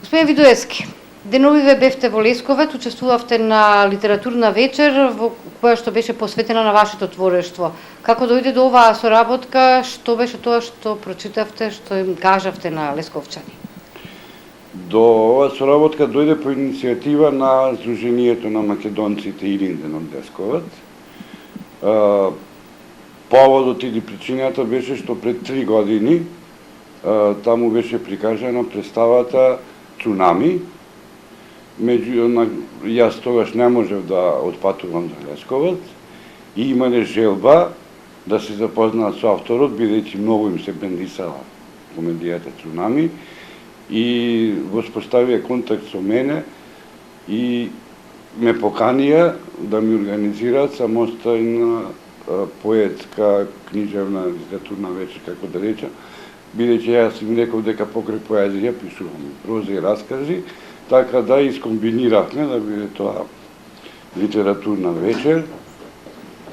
Господин Видуевски, деновиве бевте во Лесковец, учествувавте на литературна вечер во која што беше посветена на вашето творештво. Како дојде до оваа соработка, што беше тоа што прочитавте, што им кажавте на лесковчани? До оваа соработка дојде по иницијатива на Сдруженијето на македонците Илинден од Лесковец. Поводот или причината беше што пред 3 години таму беше прикажана представата Цунами. Јас тогаш не можев да отпатувам за Лесковец и имале желба да се запознаат со авторот, бидејќи многу им се бендисала комедијата Цунами, и воспоставија контакт со мене и ме поканија да ми организираат самостојна поетска, книжевна, литературна вечер, како да речам, бидејќи јас им реков дека покрај поезија пишувам проза и раскази, така да искомбиниравме да биде тоа литературна вечер,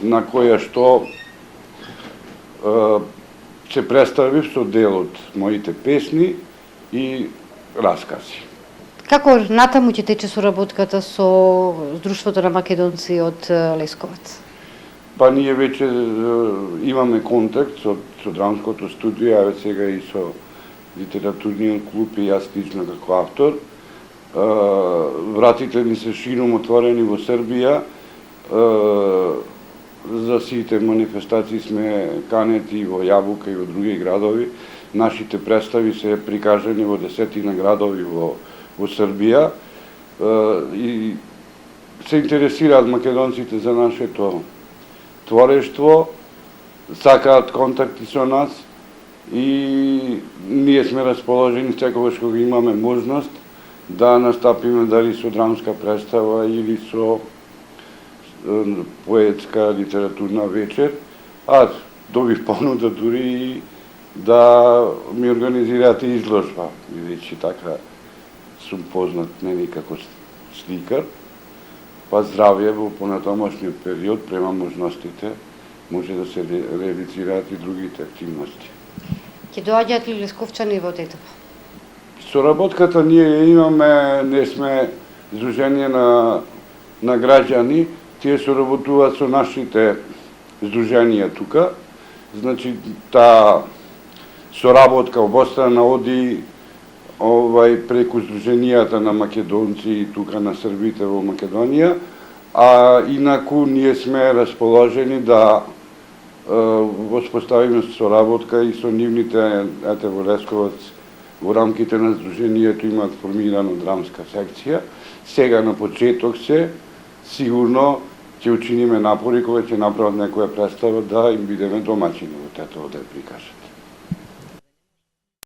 на која што се представив со дел од моите песни и раскази. Како натаму ќе тече соработката со Друштвото на македонци од Лесковец? Па ние веќе имаме контакт со драмското студио, а сега и со литературниот клуб и јас лично како автор. Вратите ни се широм отворени во Србија. За сите манифестации сме канети во Јабука и во други градови. Нашите представи се прикажани во 10 градови во Србија и се интересираат македонците за нашето творештво, сакаат контакти со нас и ние сме расположени секогаш кога имаме можност да настапиме дали со драмска представа или со поетска литературна вечер. Аз добив понуда дури и да ми организираат изложба, бидејќи така сум познат нели како сликар. Па здравје во понатамошниот период, према можностите, може да се реализираат и другите активности. Ќе доаѓаат ли лесковчани во Тетово? Соработката ние имаме, не сме Сдружение на граѓани, тие соработуваат со нашите сдруженија тука. Значи, таа соработка обострана оди преку Сдруженијата на македонци и тука на србите во Македонија, а инаку ние сме расположени да воспоставиме соработка и со нивните, ете во Лесковец, во рамките на Сдруженијето имаат формирана драмска секција. Сега на почеток се, сигурно ќе учиниме напори кога ќе направат некоја представа да им бидеме домаќини во Тетово да ја прикажат.